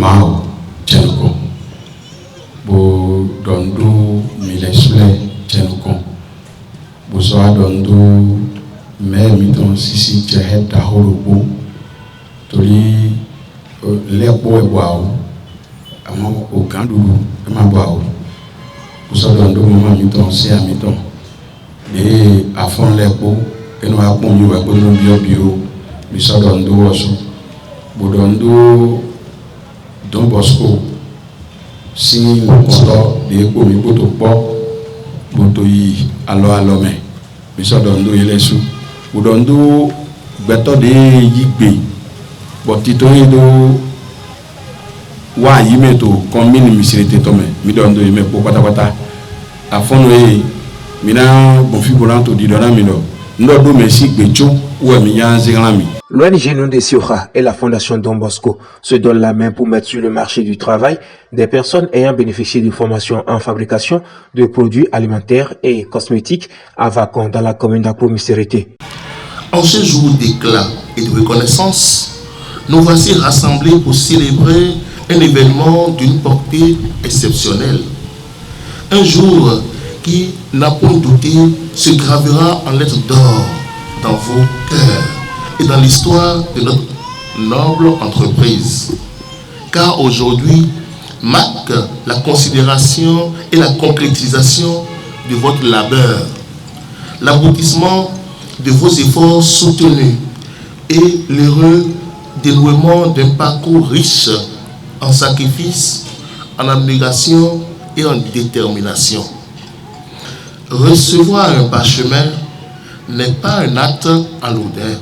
Mao Tchenko Bo Dondo Milesule Tchenko Bo Soa Dondo Me Miton Sisi Tchehet Dahorobo Tori Lepo Eboao Amo Okandu Ema Boao Bo Soa Dondo Mama Miton Si Amiton De Afon Lepo Eno Akon Yu Ebo No Bio Bio Bo Soa Dondo Oso Bo Dondo Don Bosco, si content de commis boto po, boto yi alo me, biso dondo yelesu, bodondo beto de yigbe, botito do wa yimeto combine misirete tome, mi dondo yime po pata a fono mina bon figuranto di dona mino, ndo do mesi gbecho ou mi yan zingami. L'ONG Non Desiora et la Fondation Don Bosco se donnent la main pour mettre sur le marché du travail des personnes ayant bénéficié de formations en fabrication de produits alimentaires et cosmétiques à Vacon dans la commune d'Akpo-Misérité. En ce jour d'éclat et de reconnaissance, nous voici rassemblés pour célébrer un événement d'une portée exceptionnelle. Un jour qui, n'a point douté, se gravera en lettres d'or dans vos cœurs et dans l'histoire de notre noble entreprise. Car aujourd'hui marque la considération et la concrétisation de votre labeur, l'aboutissement de vos efforts soutenus et l'heureux dénouement d'un parcours riche en sacrifices, en abnégation et en détermination. Recevoir un parchemin n'est pas un acte anodin.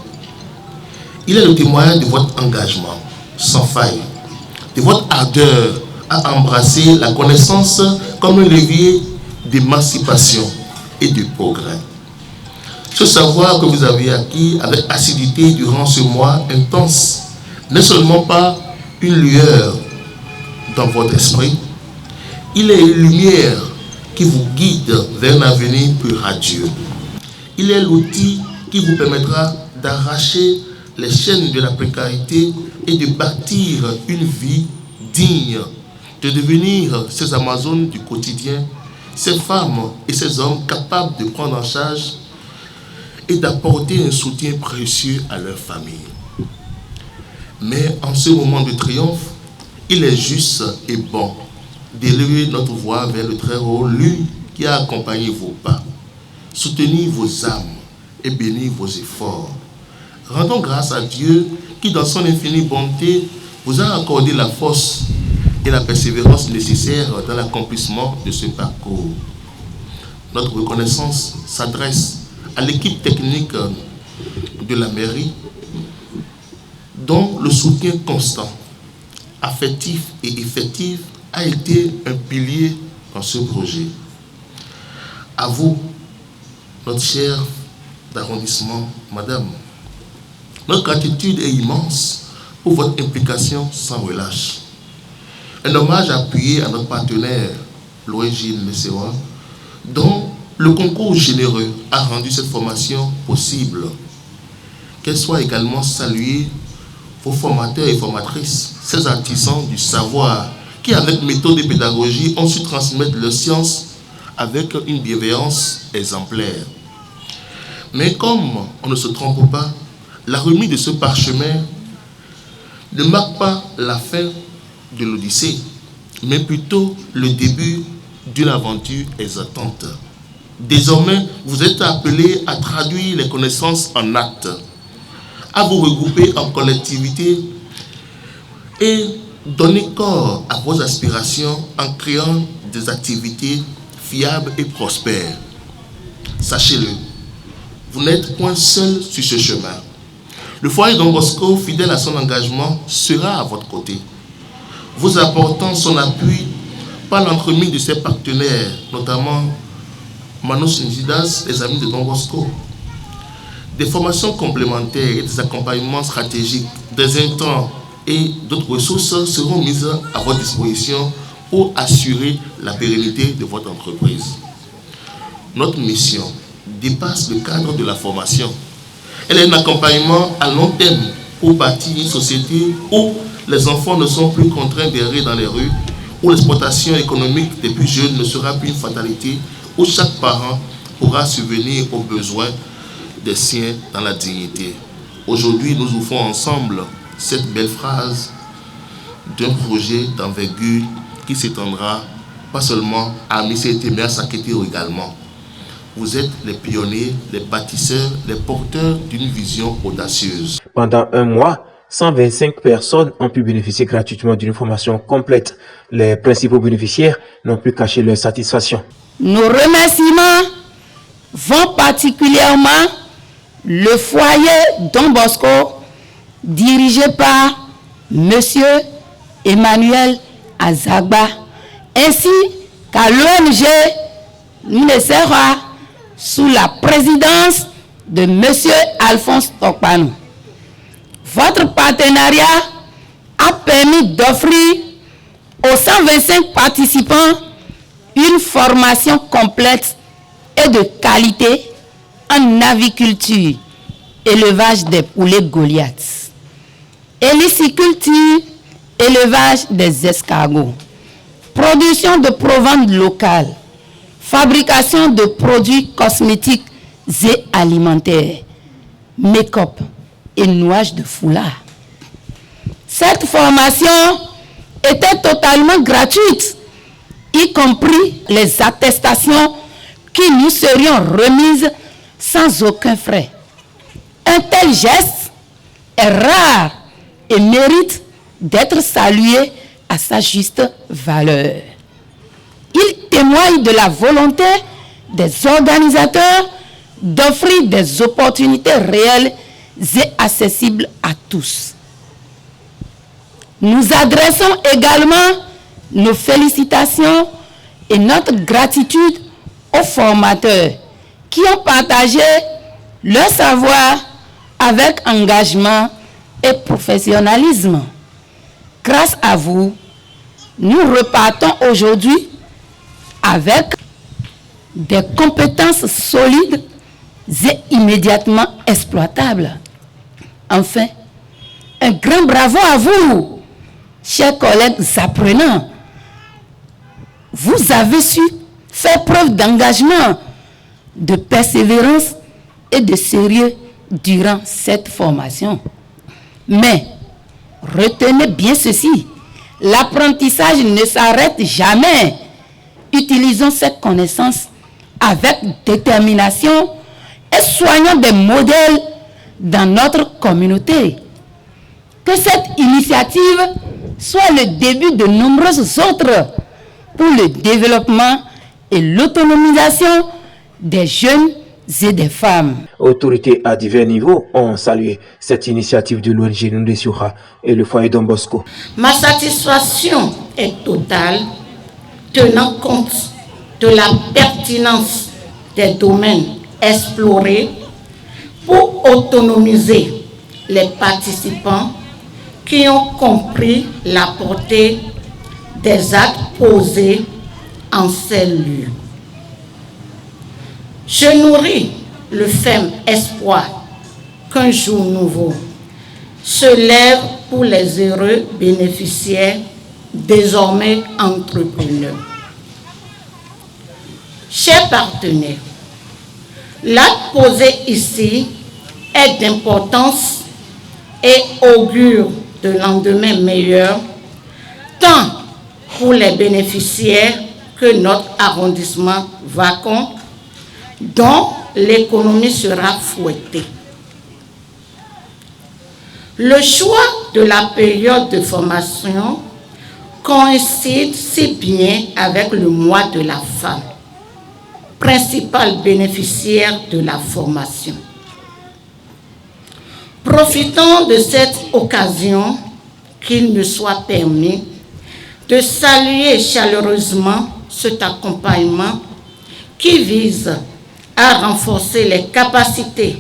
Il est le témoignage de votre engagement sans faille, de votre ardeur à embrasser la connaissance comme un levier d'émancipation et de progrès. Ce savoir que vous avez acquis avec assiduité durant ce mois intense n'est seulement pas une lueur dans votre esprit, il est une lumière qui vous guide vers un avenir plus radieux. Il est l'outil qui vous permettra d'arracher les chaînes de la précarité et de bâtir une vie digne, de devenir ces Amazones du quotidien, ces femmes et ces hommes capables de prendre en charge et d'apporter un soutien précieux à leur famille. Mais en ce moment de triomphe, il est juste et bon d'élever notre voix vers le Très-Haut, lui qui a accompagné vos pas, soutenu vos âmes et béni vos efforts. Rendons grâce à Dieu qui, dans son infinie bonté, vous a accordé la force et la persévérance nécessaires dans l'accomplissement de ce parcours. Notre reconnaissance s'adresse à l'équipe technique de la mairie, dont le soutien constant, affectif et effectif a été un pilier dans ce projet. À vous, notre chère d'arrondissement, madame, notre gratitude est immense pour votre implication sans relâche. Un hommage appuyé à notre partenaire, l'ONG Messewa, dont le concours généreux a rendu cette formation possible. Qu'elle soit également saluée, vos formateurs et formatrices, ces artisans du savoir, qui avec méthode et pédagogie ont su transmettre leur science avec une bienveillance exemplaire. Mais comme on ne se trompe pas, la remise de ce parchemin ne marque pas la fin de l'Odyssée, mais plutôt le début d'une aventure exaltante. Désormais, vous êtes appelés à traduire les connaissances en actes, à vous regrouper en collectivité et donner corps à vos aspirations en créant des activités fiables et prospères. Sachez-le, vous n'êtes point seul sur ce chemin. Le foyer Don Bosco, fidèle à son engagement, sera à votre côté, vous apportant son appui par l'entremise de ses partenaires, notamment Manos Njidas, les amis de Don Bosco. Des formations complémentaires et des accompagnements stratégiques, des intrants et d'autres ressources seront mises à votre disposition pour assurer la pérennité de votre entreprise. Notre mission dépasse le cadre de la formation. Elle est un accompagnement à long terme pour bâtir une société où les enfants ne sont plus contraints d'errer dans les rues, où l'exploitation économique des plus jeunes ne sera plus une fatalité, où chaque parent pourra subvenir aux besoins des siens dans la dignité. Aujourd'hui, nous ouvrons ensemble cette belle phrase d'un projet d'envergure qui s'étendra pas seulement à Missete, mais à Saketiro également. Vous êtes les pionniers, les bâtisseurs, les porteurs d'une vision audacieuse. Pendant un mois, 125 personnes ont pu bénéficier gratuitement d'une formation complète. Les principaux bénéficiaires n'ont pu cacher leur satisfaction. Nos remerciements vont particulièrement le foyer Don Bosco, dirigé par M. Emmanuel Azagba, ainsi qu'à l'ONG Minesera, sous la présidence de M. Alphonse Tokpanou. Votre partenariat a permis d'offrir aux 125 participants une formation complète et de qualité en aviculture, élevage des poulets Goliath, héliciculture, élevage des escargots, production de provende locale, fabrication de produits cosmétiques et alimentaires, make-up et nouage de foulard. Cette formation était totalement gratuite, y compris les attestations qui nous serions remises sans aucun frais. Un tel geste est rare et mérite d'être salué à sa juste valeur. Il témoigne de la volonté des organisateurs d'offrir des opportunités réelles et accessibles à tous. Nous adressons également nos félicitations et notre gratitude aux formateurs qui ont partagé leur savoir avec engagement et professionnalisme. Grâce à vous, nous repartons aujourd'hui avec des compétences solides et immédiatement exploitables. Enfin, un grand bravo à vous, chers collègues apprenants. Vous avez su faire preuve d'engagement, de persévérance et de sérieux durant cette formation. Mais retenez bien ceci, l'apprentissage ne s'arrête jamais. Utilisons cette connaissance avec détermination et soignons des modèles dans notre communauté. Que cette initiative soit le début de nombreuses autres pour le développement et l'autonomisation des jeunes et des femmes. Autorités à divers niveaux ont salué cette initiative de l'ONG Nundesiora et le foyer Don Bosco. Ma satisfaction est totale, tenant compte de la pertinence des domaines explorés pour autonomiser les participants qui ont compris la portée des actes posés en ces lieux. Je nourris le ferme espoir qu'un jour nouveau se lève pour les heureux bénéficiaires, désormais entrepreneurs. Chers partenaires, l'acte posé ici est d'importance et augure de lendemain meilleur, tant pour les bénéficiaires que notre arrondissement Vacon, dont l'économie sera fouettée. Le choix de la période de formation coïncide si bien avec le mois de la femme, principal bénéficiaire de la formation. Profitons de cette occasion qu'il me soit permis de saluer chaleureusement cet accompagnement qui vise à renforcer les capacités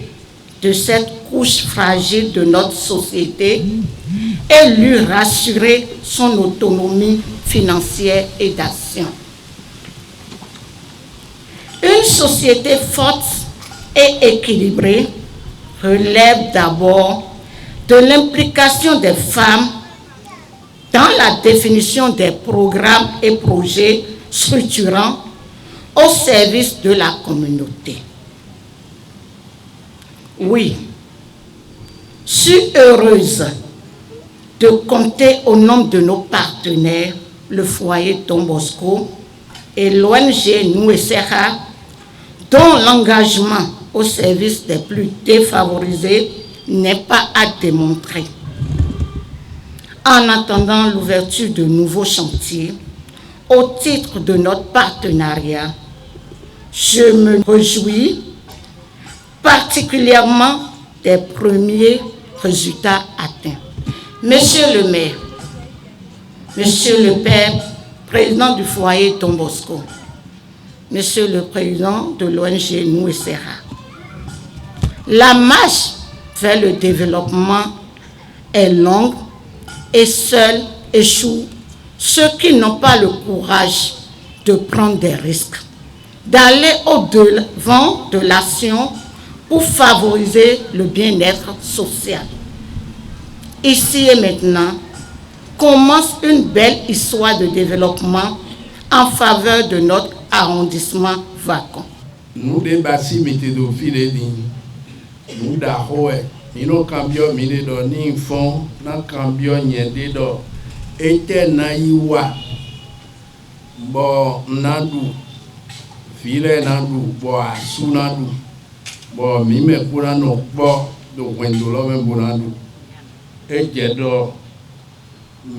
de cette couche fragile de notre société et lui rassurer son autonomie financière et d'action. Une société forte et équilibrée relève d'abord de l'implication des femmes dans la définition des programmes et projets structurants au service de la communauté. Oui, je suis heureuse de compter au nom de nos partenaires, le foyer Don Bosco et l'ONG Nouessera, dont l'engagement au service des plus défavorisés n'est pas à démontrer. En attendant l'ouverture de nouveaux chantiers, au titre de notre partenariat, je me réjouis particulièrement des premiers résultats atteints. Monsieur le maire, monsieur le père, président du foyer Don Bosco, monsieur le président de l'ONG Nouessera, la marche vers le développement est longue et seuls échouent ceux qui n'ont pas le courage de prendre des risques, d'aller au-devant de l'action pour favoriser le bien-être social. Ici et maintenant, commence une belle histoire de développement en faveur de notre arrondissement vacant. Nous débattons nous d'arroé, nous cambions ni fond, nous cambions niende do, et na iwa, bon nadu, file nadu, bon asu nadu, bon mime pura no bon, do wendolo me bonadu, et jedo,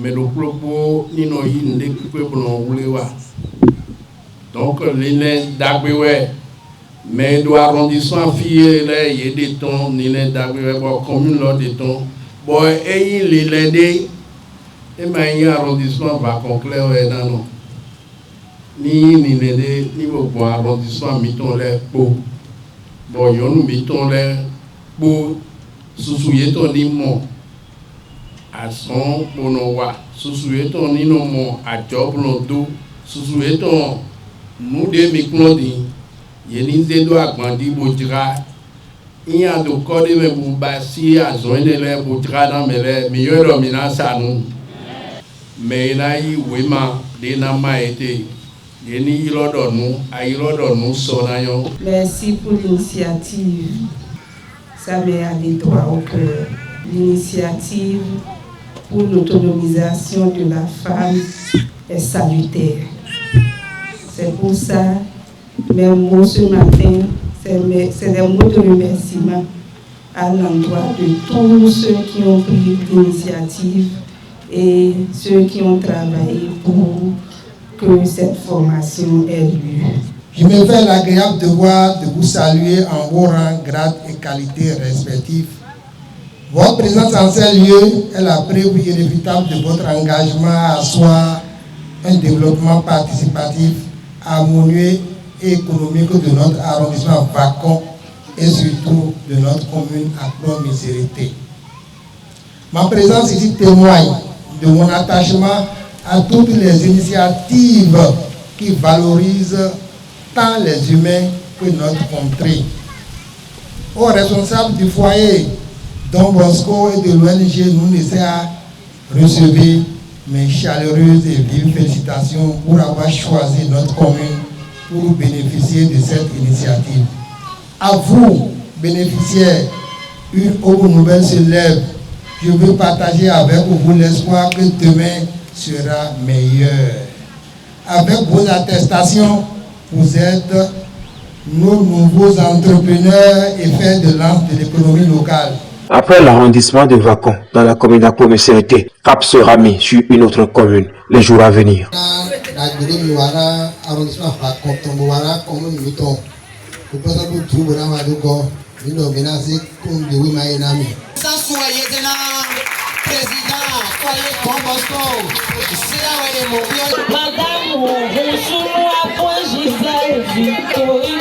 me lo propo ni no yinde kupe bono ulewa, donc l'île d'Agbewe. Mais do arrondissement fié là il y a des tons ni les d'Agbewe bon commune là des tons bon et il les dé et mais arrondissement va conclure non ni les dé ni bon arrondissement miton les po bon yo nous miton les po sousouye ton ni mon à son bonowa sousouye ton ni non mon à job l'ondo sousouye ton nous des microdi Yélinze do agrandi botira il a de code me bubasi a zoine le botira dans mele mieux domina ça nous mais là il wema de na maete yeni ilodo nous sonayo. Merci pour l'initiative, ça m'est allé droit au cœur. L'initiative pour l'autonomisation de la femme est salutaire. C'est pour ça mes mots ce matin, c'est des mots de remerciement à l'endroit de tous ceux qui ont pris l'initiative et ceux qui ont travaillé pour que cette formation ait lieu. Je me fais l'agréable devoir de vous saluer en vos rangs, grades et qualités respectifs. Votre présence en ces lieux est la preuve irréfutable de votre engagement à asseoir un développement participatif, harmonieux et économique de notre arrondissement vacant et surtout de notre commune à Pro-Misérité. Ma présence ici témoigne de mon attachement à toutes les initiatives qui valorisent tant les humains que notre contrée. Aux responsables du foyer Don Bosco et de l'ONG Nouessera, recevez mes chaleureuses et vives félicitations pour avoir choisi notre commune pour bénéficier de cette initiative. À vous, bénéficiaires, une autre nouvelle se lève. Je veux partager avec vous l'espoir que demain sera meilleur. Avec vos attestations, vous êtes nos nouveaux entrepreneurs et fers de lance de l'économie locale. Après l'arrondissement de Vacon dans la commune d'Akpo-Misérité, cap sera mis sur une autre commune les jours à venir. Nous menacés comme de oui maïnami. Sans soyez de la président, soyez Don Bosco. C'est là où elle est mon. Madame, bonjour, après Gisèle Victoria.